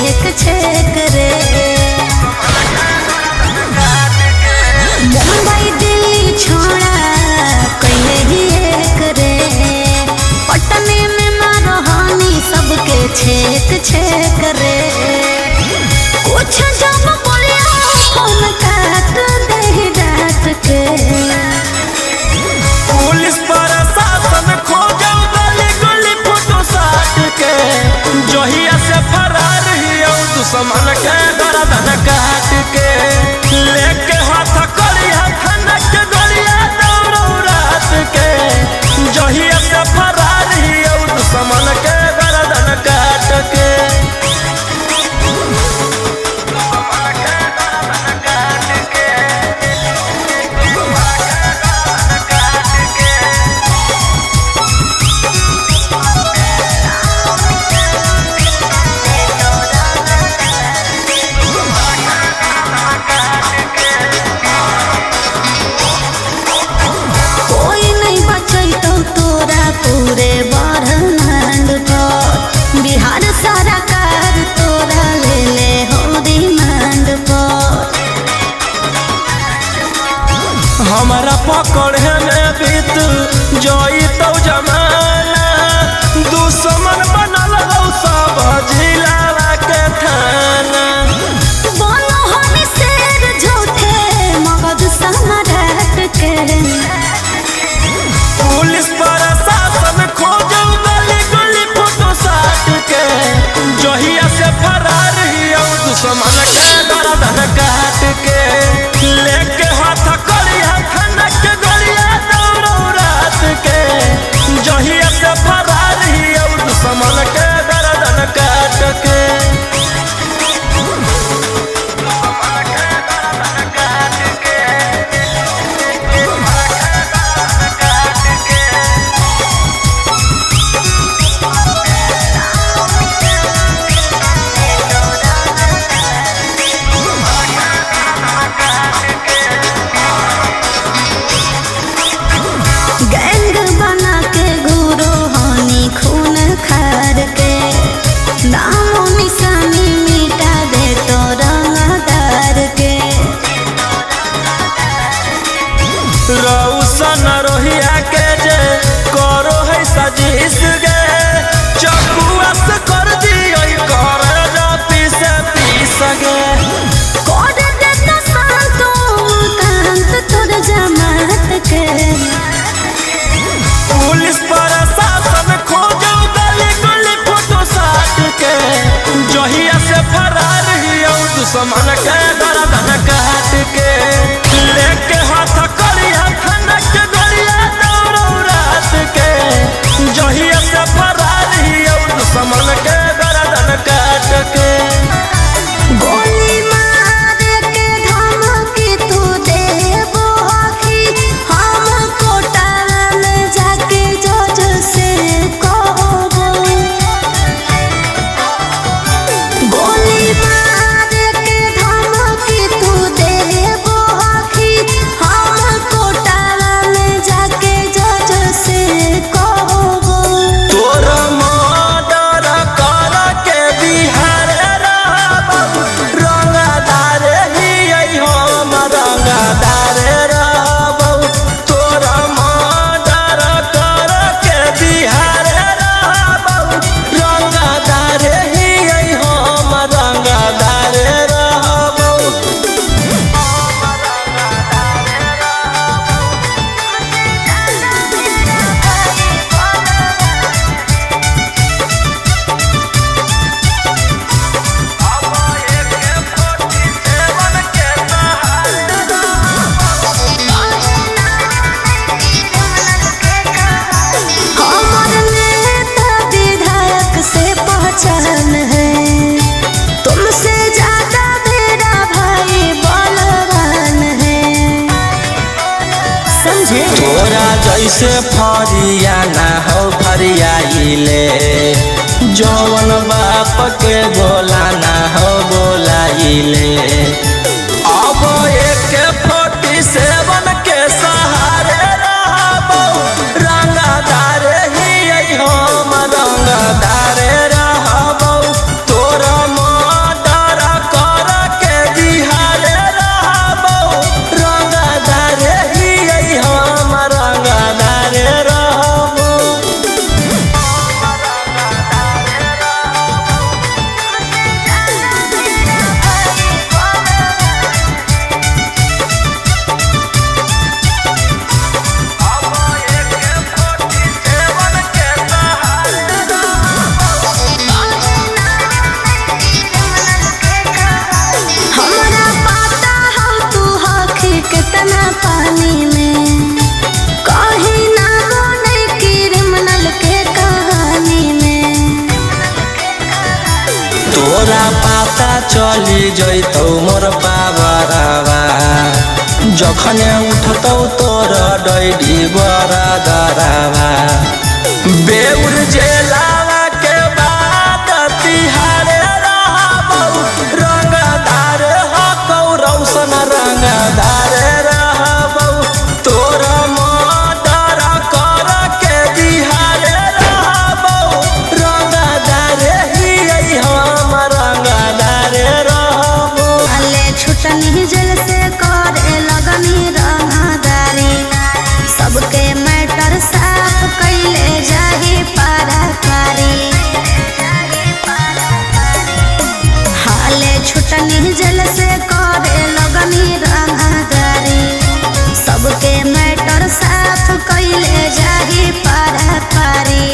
छेक छेक रे। मुंबई दिल्ली छोड़ा कहीं ही एक रे। पटने में मारोहानी सबके छेक छेक रे। कुछ जब बोलिया फोन काट दे डांट के। पुलिस प्रशासन खोजो गली गली फोटो साट के। जहिया से फरार हियो दुश्मन के गर्दन काट के। लेके हाथ कड़िया खनक गलिया दौड़ो रात के। जहिया से फरार हियो दुश्मन के गर्दन काट के। पूरे ब्रह्मांड पर बिहार सरकार तोरा ले ले हो रिमांड पर। हमारा पकड़े में बीत जोई तो जमाना। दुश्मन बनल हो सब जिला के थाना। बोलो हम शेर झूठे मगध सम्राट के। पुलिस प्रशासन खोजो गली गली फोटो साट के। जहिया से फरार हियो दुश्मन के गर्दन काट के। लेके हाथ कड़िया खनक गलिया दौड़ो रात के। जहिया से फरार हियो दुश्मन के गर्दन काट के। नामो निशानी मिटा दे तो रंगदार के। रौशन रोहिया के जे करो है सजिश गे। चकुआ से कर दियो कर पीस पीस गे। कर दे तो शांतो कांत तोर जमात के। पुलिस प्रशासन खोजो गली गली फोटो साट के। जहिया से फरार हियो दुश्मन के गर्दन काट के। लेके हाथ कड़िया खनक गलिया दौड़ो रात के। जहिया से फरार हियो दुश्मन के गर्दन काट के। गोली मार के धमकी तू देबो आखी। हम कोटा में जाके जज से कहबो। गोली मार के धमकी तू देबो आखी। हम कोटा में जाके जज से कहबो। तोर मर्डर कर के बिहार रहबो। रंगदार हियै हम रंगदार रहबो। तोर मर्डर कर के बिहार रहबो। रंगदार हियै हम रंगदार रहबो। हमर नेता विधायक से पहचान है। तुमसे ज्यादा मेरा भाई बलवान है। समझे? तोरा जैसे फरिया ना हो फरियाइले। जौन बाप के बोला ना हो बोलाइले। अब एक 47 के सहारे रहबो। रंगदार हियै हम रंगदार रहबो। तोरा जैतौ मोर बाबरावा जखने उठतौ तोर डैडी बरा दरावा बेउर जेलावा के बाद तिहारे रहबौ रंगदार हकौ रौशन रंगदार रहबौ तोर मर्डर कर के दिहारे रहबौ रंगदार हियै हम रंगदार रहबौ अले छुटनी जल से करे लगनी रंगदारी सबके मैटर साफ कैले जाही पारा पारी हाले छुटनी जल से करे लगनी रंगदारी सबके मैटर साफ कैले जाही पारा पारी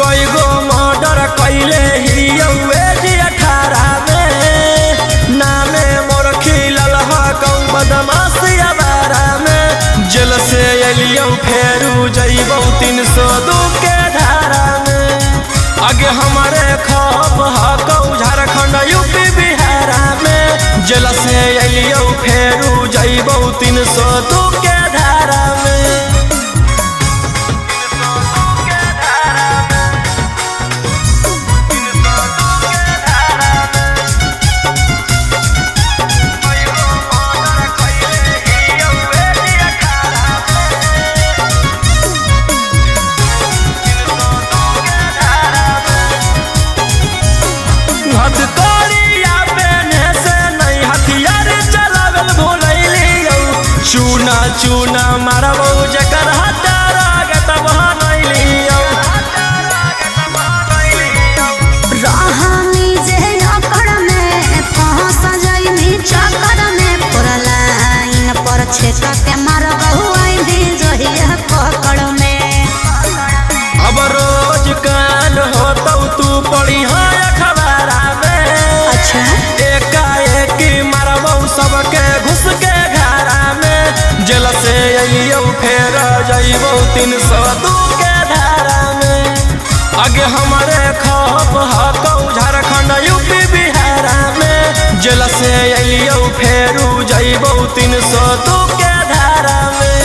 कई गो मर्डर कैले हियौ एजी 18 में नामे मोर खिलल हकौ बदमाशिया बारा में जेल से एलियौ फेरू जइबौ 302 के धारा में आगे हमारे खप हकौ झारखंड यूपी बिहार में जेल से एलियौ फेरू जइबौ 302 के धारा में हथकड़िया पेने से नहीं हथियार चलावल भूलैलियौ चूना चूना मारबौ जकर हटारा के तब बनैलियौ रहनी जे अकड़ में फंस जाइनी चक्कर में पूरा लाइन पर छेक के मारबहु आइनी जहिया पकड़ में अब रोज काल होतौ तू पड़ी है अखबारा में अच्छा एकाएक मारबौ सबके घुस के घरा में जेल से अइयौ फेर जइबौ 302 के धारा में आगे हमारे खप हकौ झारखंड यूपी बिहार में जेल से अइयौ फेरू जइबौ 302 के धारा में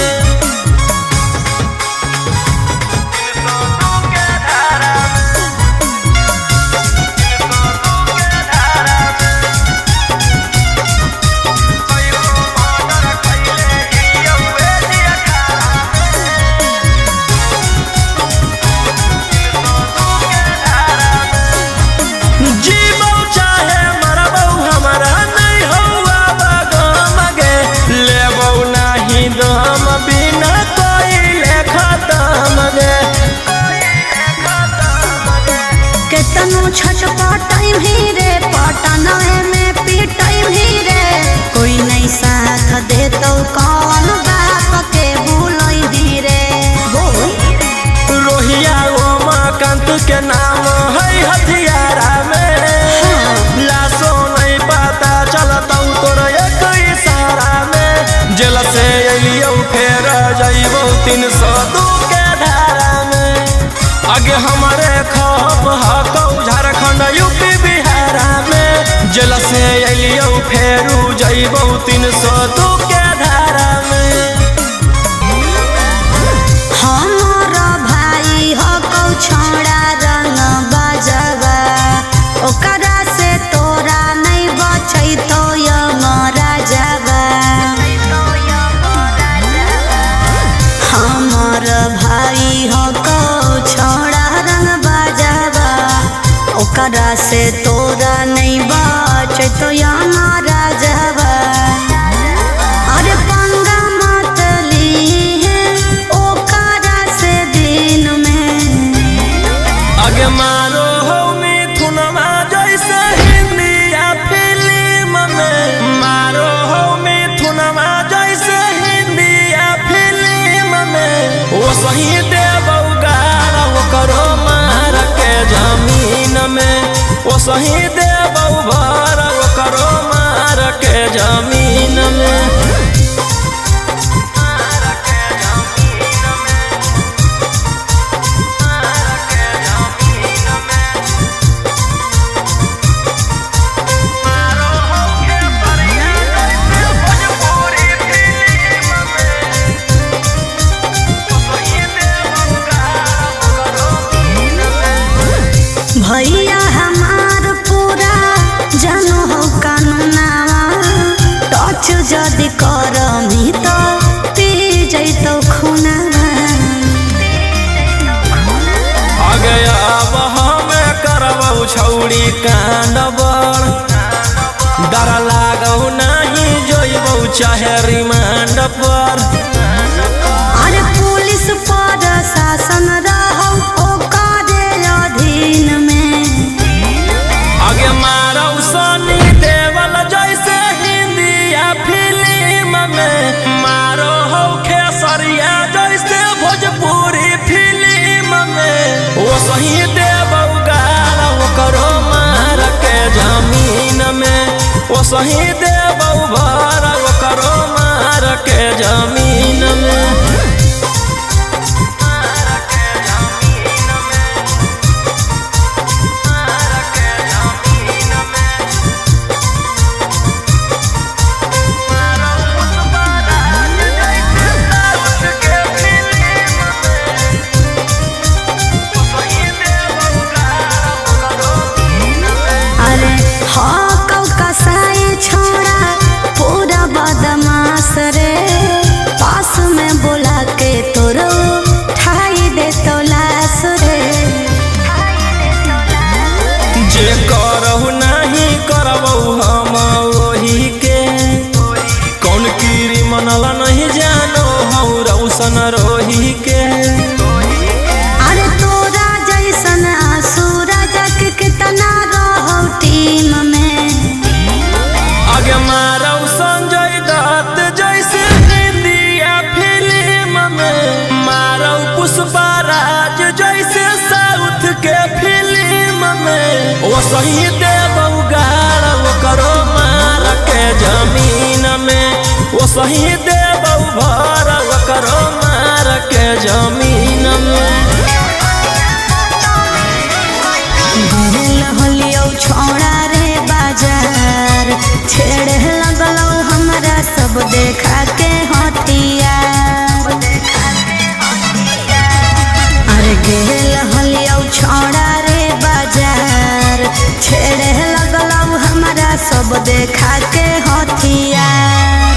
जीबौ चाहे मरबौ हमारा नहीं हौआ बगम गे लेबौ नहीं दम बिना कोई खत्म गे केतनो छटपटाई भी रे पटनाए में पिटाई भी रे कोई नहीं साथ देतौ कौन बाप के भूलई भी रे रोहिया ओमाकांत के नाम है हथियारा में लाशो नहीं पता चलतौ तोर एक इशारा में जेल से अइयौ फेर जइबौ 302 के धारा में आगे हमारे खप हकौ झारखंड यूपी बिहार में जेल से अइयौ फेरू जइबौ 302 के धारा में हमारा भाई हकौ छोड़ा रंग बजवा ओकरा से तोरा नहीं बचैतो यमरा जवा हमर भाई हकौ छोड़ा रंग बजवा ओकरा से तोरा नहीं बचैतो यमरा जवा अरे पंगा मत लीहे ओकरा से दिन में आगे मारो हो मिथुनमा जैसे हिंदिया फिल्म में मारो हो मिथुनमा जैसे हिंदिया फिल्म में वो सही देबौ गारा वो करो मार के जमीन में वो सही देबौ भर वो करो मार के जमीन में डिमांड पर। अरे पुलिस पर शासन रहौ ओकरे अधीन में। आगे मारो सनी देवल जैसे हिंदिया फिल्म में, मारो हो खेसरिया जैसे भोजपुरी फिल्म में। वो सही देवौ गाल करो मार के जमीन में, वो सही देवौ भर करो मार के जमीन में। बदमाश रे पास में बोला के तोरो ठाई दे तो लाश रे। जे करहु नहीं करबहु हम वही के, कौन कीरी मनला नहीं जानो हऊ रौशन रोही के। अरे तोरा जैसन सूरज के कितना रहो टीम में। आगे मारो संजय दत्त जैसे हिंदिया फिल्म में, मारो पुष्पा राज जैसे साउथ के फिल्म में। वो सही देवौ गाल करो मार के जमीन में, वो सही देवौ भर करो मार के जमीन में। छोड़ा रे बाजार छेड़े लगलौ हमरा सब देखा के हथियार। अरे गेल हलियौ छोड़ा रे बाजार छेड़े लगलौ हमरा सब देखा के हथियार।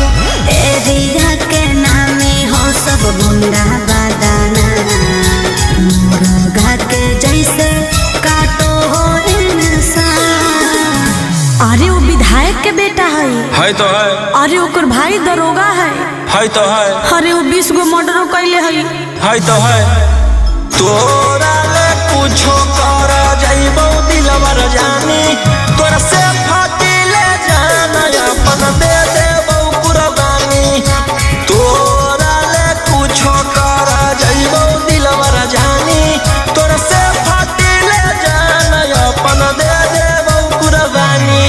एरिया के नामे हो सब गुंडा बादाना, मुर्गा के जैसे काटो हो इंसान। अरे वो विधायक के बेटा है तो है। अरे ओकर भाई दरोगा है तो है। अरे वो 20 गो मर्डर कैले है तो है। तोरा ले कुछो कर जाइबौ दिलवर जानी, तोरा से फाटी ले जाना अपन दे देबौ कुर्बानी। तोरा ले कुछो कर जाइबौ दिलवर जानी, तोरा से फाटी ले जाना अपन दे देबौ कुर्बानी।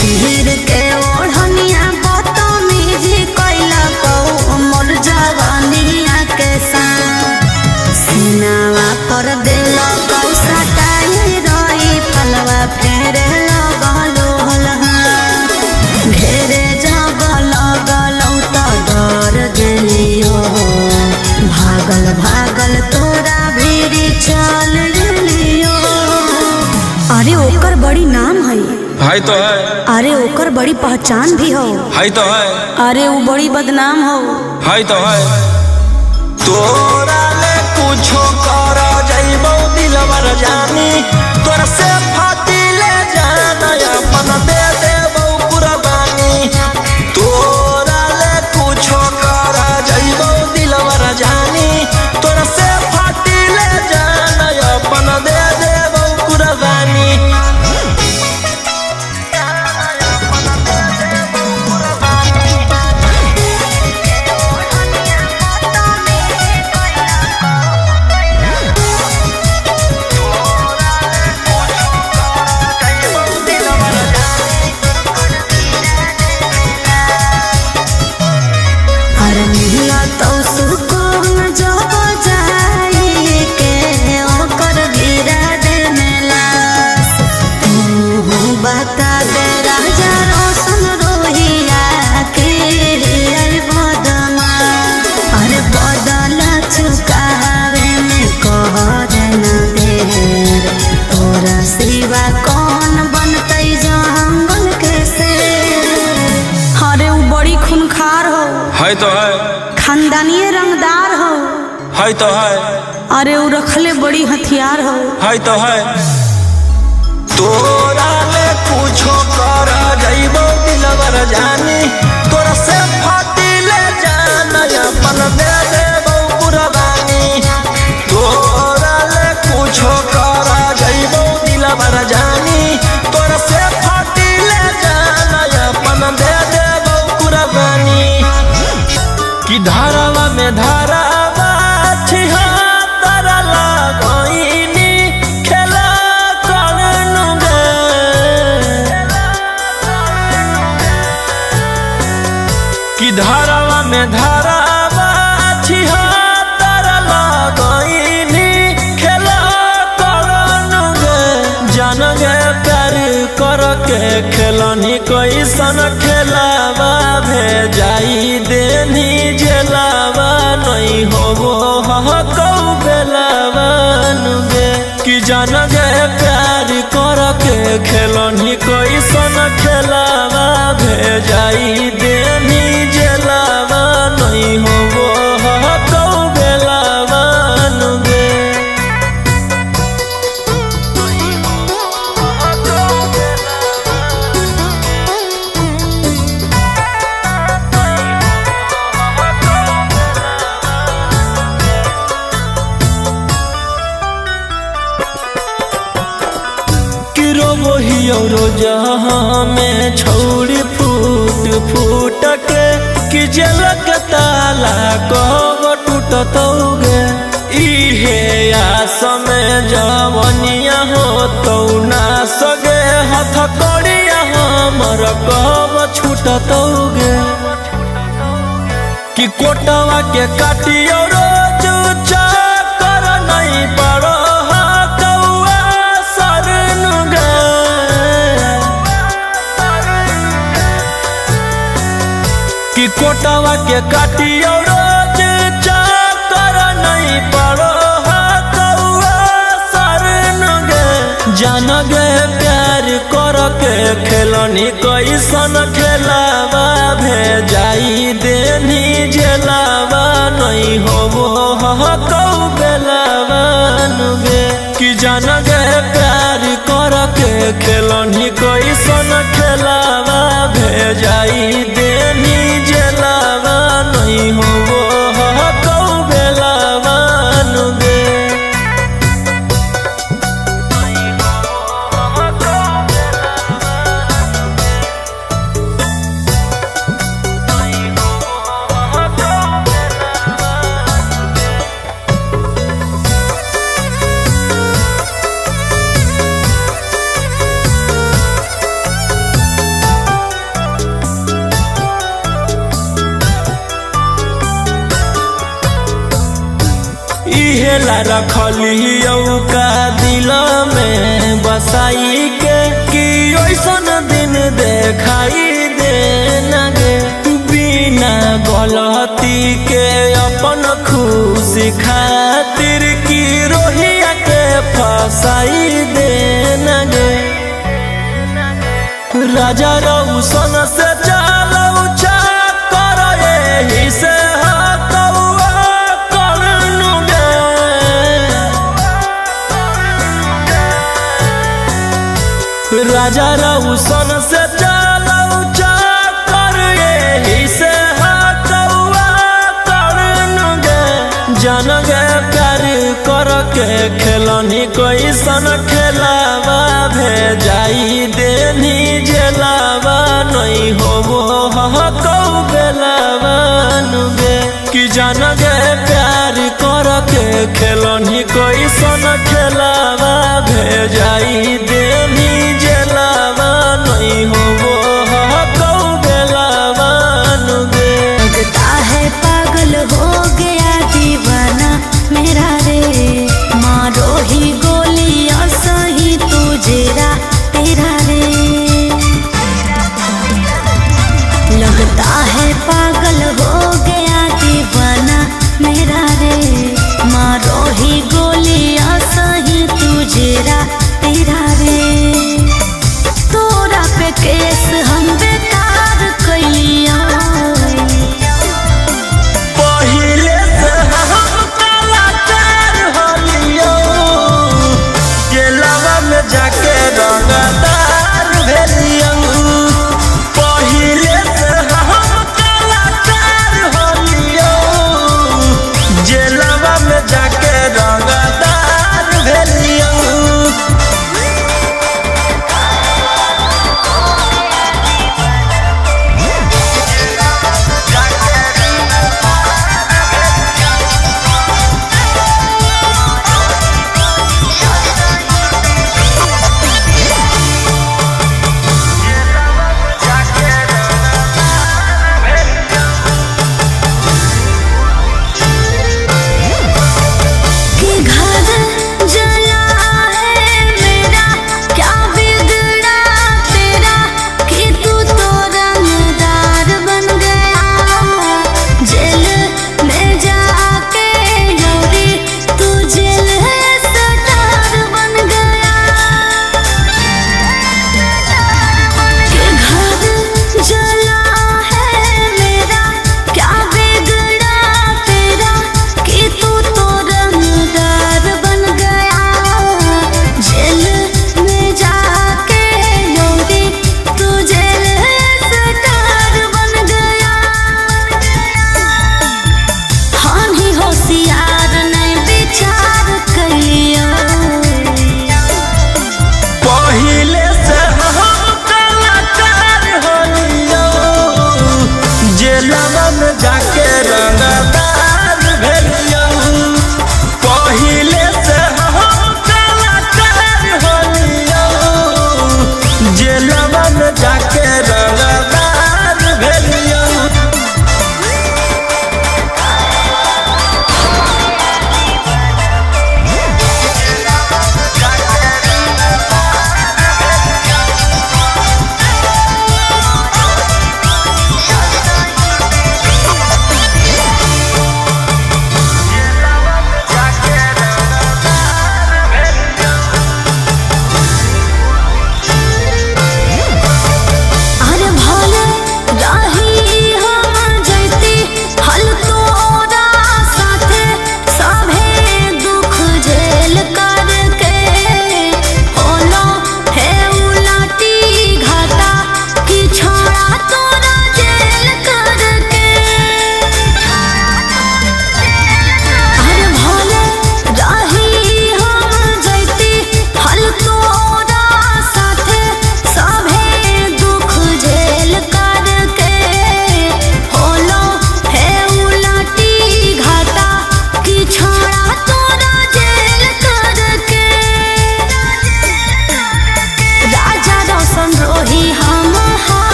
तीर के ओढ़निया बदतमीजी कैला कौ मोर जवानिया के साथ। सीनावा पर दिल कौ सटाई रही फलवा फेरे लगलो हलहा। घेरे जब लगलौ त डर गेलियो, भागल भागल तोरा भीरी चल गेलियो। अरे ओकर बड़ी नाम है तो है। अरे ओकर बड़ी पहचान भी हो तो है। अरे वो बड़ी बदनाम हो तो है। तोरा ले कुछो कर जाइबौ दिलवर जानी, तोरा से फाटी ले जाना अपन दे देबौ कुर्बानी। तोरा ले कुछो कर जाइबौ दिलवर जानी, तोरा से फाटी ले जाना अपन दे देबौ कुर्बानी। पूछबा कौन बनतै जंगल के शेर। अरे वो बड़ी खूंखार हो है तो है, खानदानी रंगदार हो है तो है, अरे वो रखले बड़ी हथियार हो है तो है। तोरा ले कुछो कर जइबो दिलवर जानी, तोरा से फाटी ले जान अपन दे देबो कुर्बानी। तोरा ले कुछो कर जइबो दिलवर जानी, तोरा से फाटी ले जान अपन दे देबो कुर्बानी। कि धारावा में धारावा छिहा तारा लगइनी खेला करनु गे। कि धारावा में धारावा छिहा तारा लगइनी खेला करनु गे। जान गे प्यार कर के खेलनी कैसन खेलावा भेजाई देनी जेलावा नहीं होबो हकौ बेलावा नुगे। कि जान गे प्यार कर के खेलनी कैसन खेलावा भेजाई देनी जेलावा नहीं होबो हकौ बेलावा नुगे। जहाँ में छौड़ी फूट फूट के कि जलक ताला कब टूटतौगे। इहे आस में जवनिया हो तो ना सगे हथ कड़िया हमर कब छूटतौगे। कि कोटवा के काटियो रोज चाकर नहीं पड़ो कि कोटवा के काटियो रोज चाकर नहीं पड़ो हकौआ सरन गे। जान गे प्यार कर के खेलनी कैसन खेलावा भेजाई देनी जेलावा नहीं होबो हकौ बेलावा नुगे। कि जान गे प्यार कर के खेलनी कैसन खेलावा भेजाई देनी जेलावा नहीं होबो हकौ बेलावा नुगे। इहेला रखली का दिल में बसाई के कि ऐसन दिन देखाई देना गे। बिना गलती के अपन खुशी खातिर की रोहिया के फसाई देना गे। राजा रौशन से चलौ चाकर एही से राजा रौशन से चलौ चाकर एही से हकौआ करनु गे। जान गे प्यार कर के खेलनी कैसन खेलावा भेजाई देनी जेलावा नहीं होबो हकौ बेलावा नुगे। कि जान गे प्यार कर के खेलनी कैसन खेलावा भेजाई देनी जेलावा नहीं होबो हकौ बेलावा नुगे। लगता है पागल हो गया दीवाना मेरा रे। मारो ही गोलियां सही तुझेरा तेरा रे। लगता है पागल हो गया दीवाना मेरा रे। मारो ही गोलियां सही तुझेरा तेरा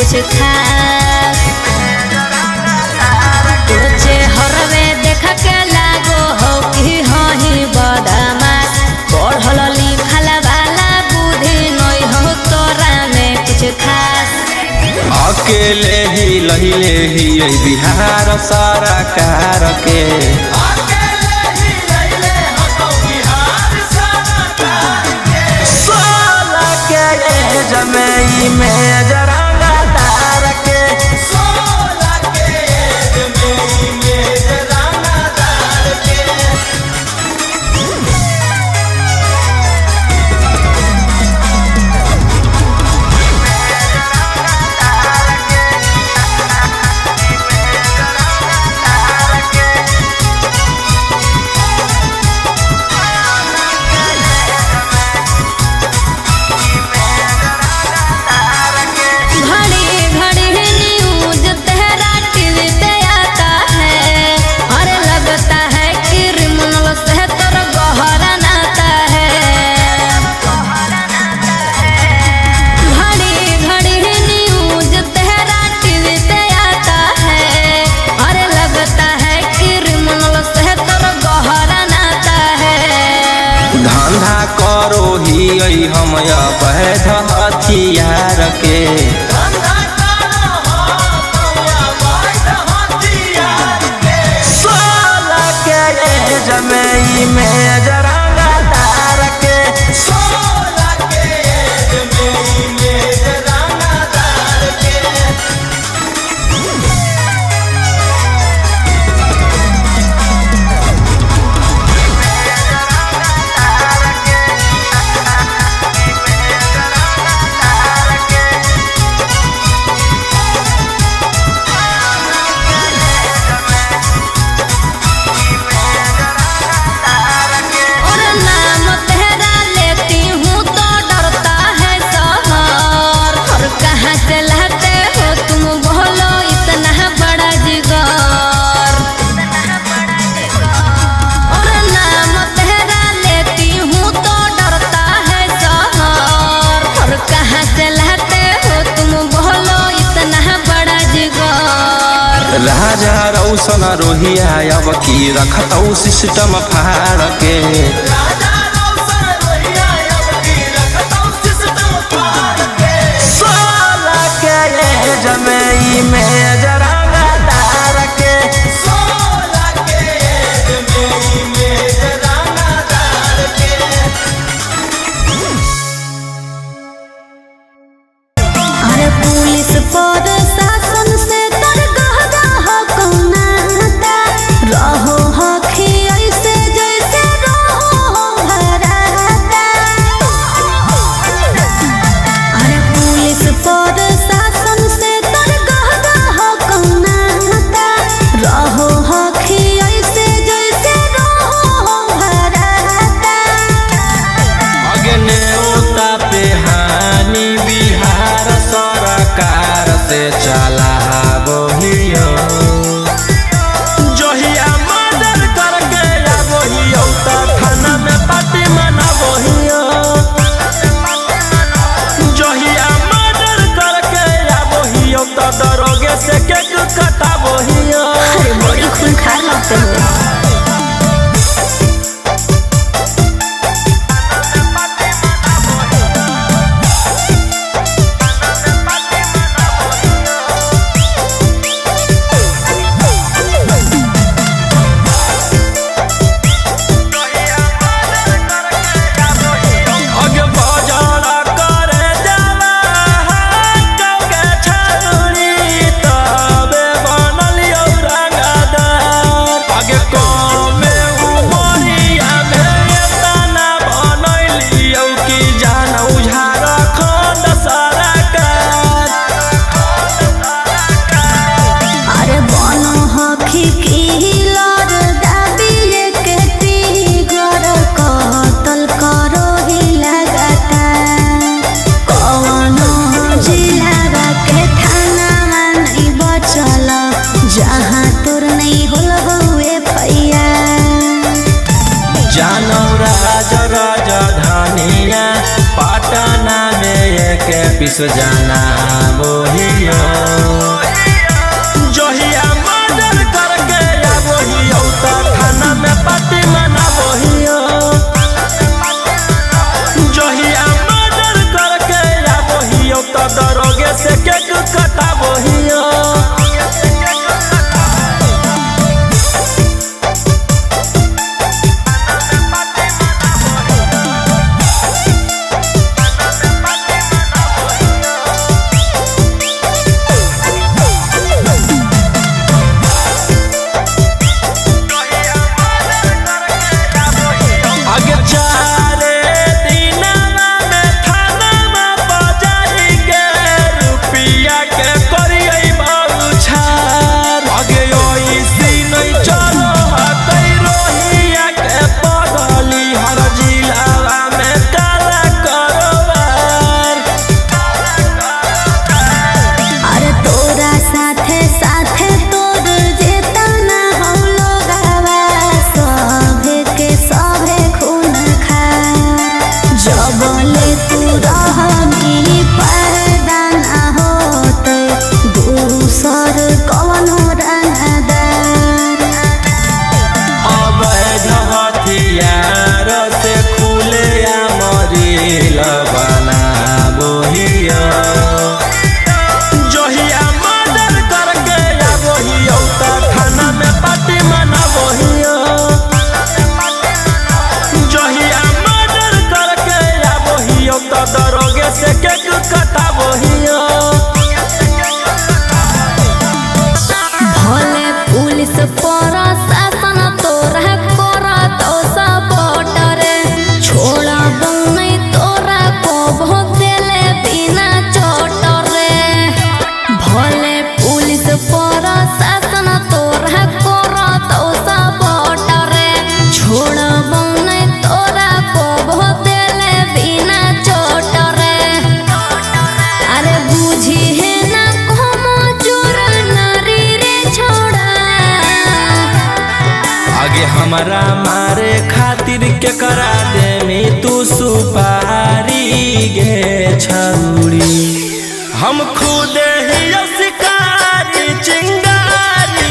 कुछ खास तुझे हरवे देख के लागो हो कि हही बदमाश पढ़ल लिखल वाला बुद्धि नहीं हो तोरा में कुछ खास अकेले ही लहिले ही बिहार सरकार के जमई में जरंगा तार के 16 के जमई में जरंगा तार के धंधा करो ही हम अवैध हथियार के जमई में जरंगा तार के 16 के जमई में जरंगा तार के राजा रौशन रोहिया अब की रखतौ सिस्टम फाड़ के जमई में जरंगा तार के 16 के जमई में जरंगा तार के अरे पुलिस पर शासन से तर गहरा हो कौनाता रहो हखी ऐसे जैसे रहो हो भराता अरे पुलिस पर शासन से तर गहरा हो कौनाता रहो हखी ऐसे जैसे रहो हो भराता अगने ओता पे हानि बिहार सरकार से चला बोहियो जोहिया मर्डर करके आबोहियो त थाना में पार्टी मना बोहियो जोहिया मर्डर करके आबोहियो त दरोगे से केक कटा बोहियो अरे बड़ी खूंखार लगते हो जानौ राजधानिया पटना में एक विश्व जाना बोहियो जहिया मर्डर करके आबोहियो तो थाना में पार्टी मना बोहियो जहिया मर्डर करके आबोहियो तो दरोगे से केक कटा बोहियो दरोगे से केक कटा बोहियो भले पुलिस प्रशासन तोरा करा तो सपोर्ट रे छोड़ा नहीं तोरा को बहुत देले बिना चोट रे भले पुलिस प्रशासन तोरा करा तो सपोर्ट रे छोड़ा नहीं तोरा को बहुत देले बिना चोट रे अरे बुझी है ना como चोर नारी रे छोड़ा आगे हमारा मारे खातिर के करा दे में तू सुपारी गे छौड़ी हम खुद ही शिकारी चिंगारी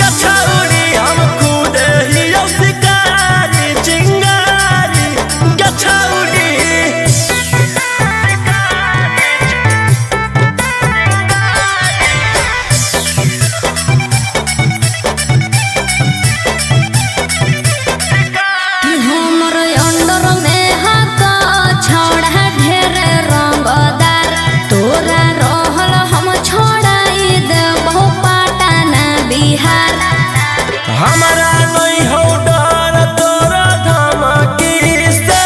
गे छौड़ी हम खुद ही शिकारी चिंगारी गे छौड़ी हमर अंडर में हाथ छोड़ा ढेर रंगदार तोरा रहल हम छोड़ाई देबो पटना बिहार हमारा नहीं हो डर तोरा धमकी से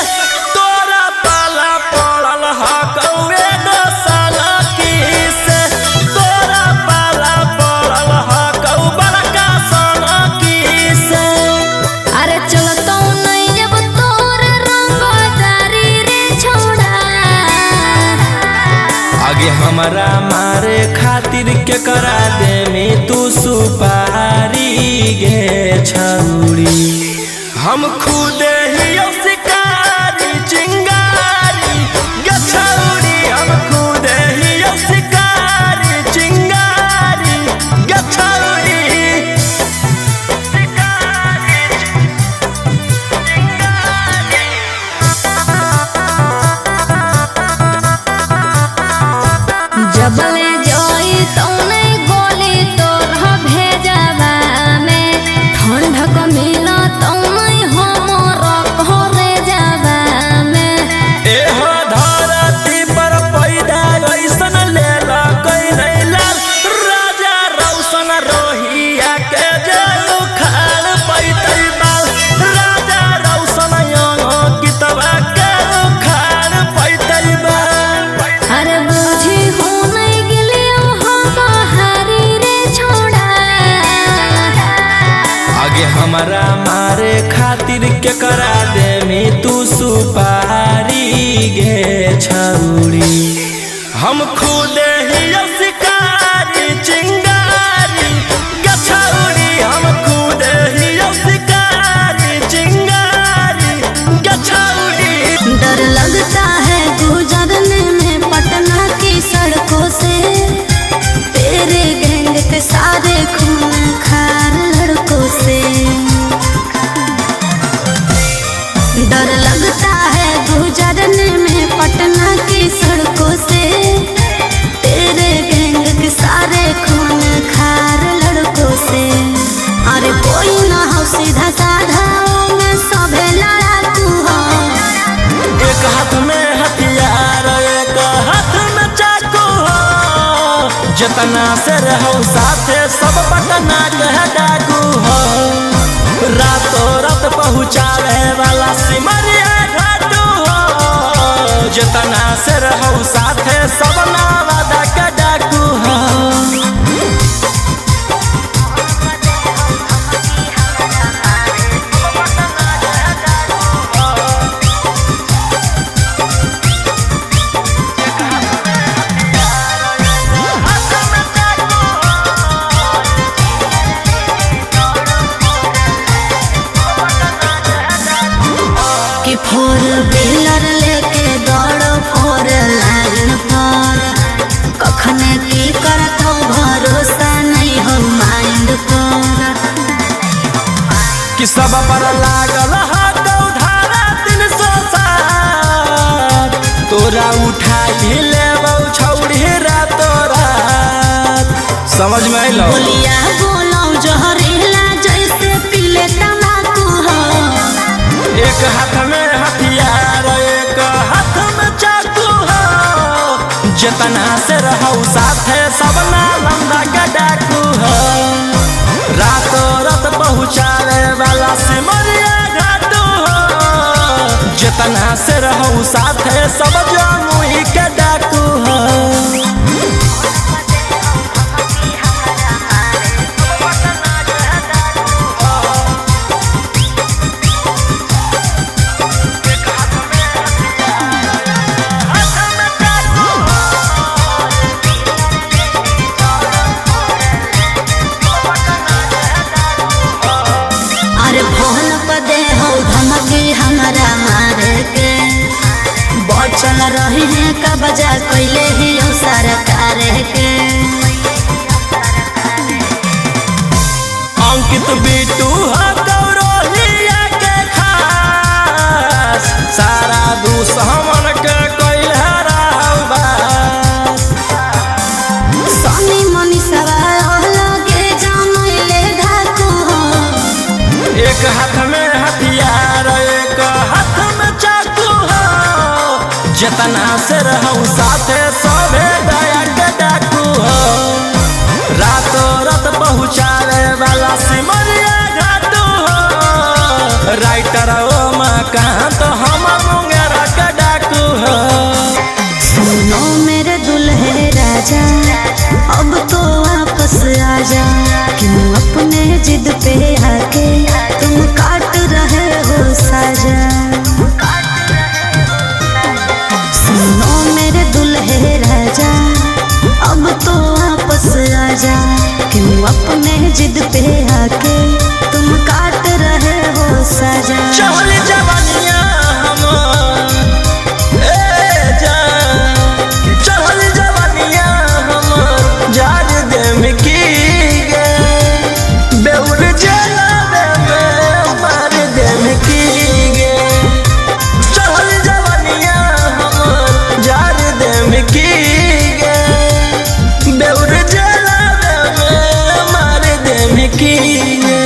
तोरा पाला पड़ल हकौए साला की से तोरा पाला पड़ल हकौ बड़का साला की से अरे चलतो नहीं जब तोर रंगदारी रे छोड़ा आगे हमारा मारे खातिर के करा दे में तू सुपारी गे छौड़ी हम खुद ही शिकारी चिंगारी गे छौड़ी हम खुद ही शिकारी चिंगारी गे छौड़ी जबले जोई तो नहीं गोली तोर भेजवा में ठंडक मिला तो नहीं हमर घरे जावा में एह धरती पर पैदा ऐसन लेला कोई नहीं लाल राजा रौशन रोहिया के जे उखाड़ पैतै बाल राजा रौशन यंग कितवा के उखाड़ पैतै बाल अरे बुझी हो नहीं गिलियो हम हारी रे छोड़ा आगे हमारा मारे खातिर के करा दे में तू सुपारी गे छौड़ी हम खुद ही शिकारी चिंगारी गे छौड़ी हम खुद ही शिकारी चिंगारी गे छौड़ी डर लगता है गुजरने में पटना डर लगता है गुजरने में पटना की सड़कों से, तेरे गैंग के सारे खून खार लड़कों से। अरे कोई ना हो सीधा साधा में सभे लड़ाकू हो। एक हाथ में हथियार एक हाथ में चाकू हो, जितना से रहो साथे सब पटना के डाकू हो। रातों रात पहुँचावे वाला सिमरिया घाटू हो, जितना से रहो साथे सब नवादा के डाकू हो। कि फोर व्हीलर लेके दौड़ो फोर लाइन पर, कखने की करत हो भरोसा नहीं हो माइंड पर। कि सब पर लागल हाथ उधारा 307, तोरा उठा ही लेबौ छौड़ी रातो रात। समझ में अइलो? बोलिया बोलो जहरीला जैसे पीले तम्बाकू हो। एक हाथ में हथियार एक हाथ में चाकू हो, जितना से रहो साथे सब नालंदा के डाकू हो। रातों रात पहुँचावे वाला सिमरिया घाटू हो, जितना से रहो साथे सब जमुई के डाकू हो। अरे फोन पर दे हो धमकी हमारा मारे के, बचल रही है का बजा कैले ही हो सरकार के। अंकित बिटू हो गौरवलिया के खास, सारा दुश्मन के कैल हराव बास। सनी मनी सवाल लगे जानले धाकू हो। एक हाथ में हथियार एक हाथ में चाकू हो, जितना से रहो साथे सभे दया के डाकू हो। रातों रात पहुँचावे वाला सिमरिया घाटू हो, राइटर ओमाकांत हम मुंगेरा के डाकू हो। सुनो मेरे दुल्हे राजा अब तो वापस आजा, क्यों अपने जिद पे आके तुम काट रहे हो साजा। सुनो मेरे दुल्हे राजा अब तो वापस आजा, क्यों अपने जिद पे आके तुम काट रहे हो साजा। चहल जवानिया हमर ए जान, चहल जवानिया हमर जाज देम की गे, बेउर जलावे में मार देम की गे। चहल जवानिया हमर जाज देम की गे, बेउर जलावे में मार देम की गे।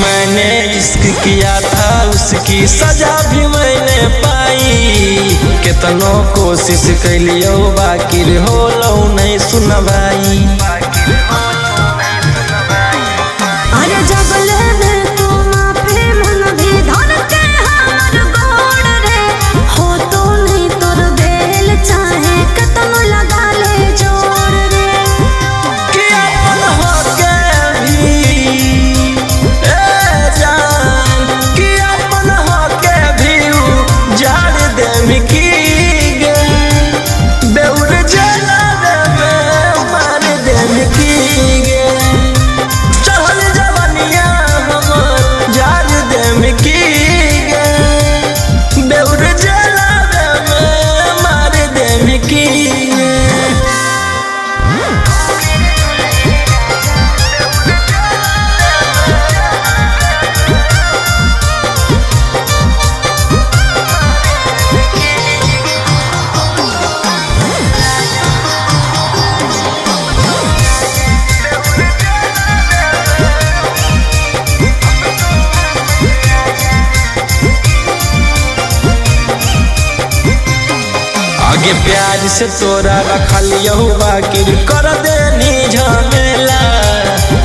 मैंने इश्क किया था उसकी सजा भी मैंने पाई, कितनों कोशिश कैलियो बाकी हो लो नहीं सुनवाई। अरे जबले में तू माफी मन भी धन के हमर गोड़ रे, हो तो नहीं तोर बेल चाहे कतम लगा ले जोड़ रे। कि अपन होके भी ए जान, कि अपन होके भी जाड़ देम की आगे प्यार से तोरा रखलियो बाकी कर देनी झमेला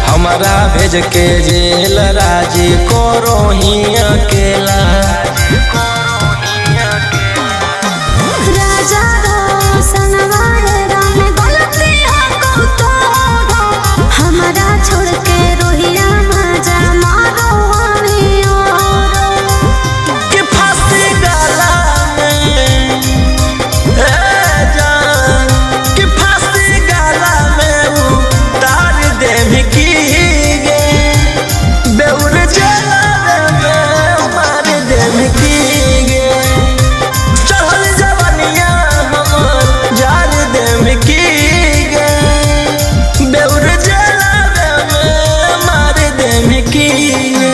हमारा भेज के जेल राजी करो ही अकेला राजा रोशन वाले राम गलती है तो हमारा छोड़ के रोहिया मजा मारो हमें और कि फांसी डाला में जान कि फांसी डाला में उतार दे की गे बेउर जला में मार दे की गे चढ़ल जवानिया हमर जार दे की गे बेउर जला में मार दे की गे।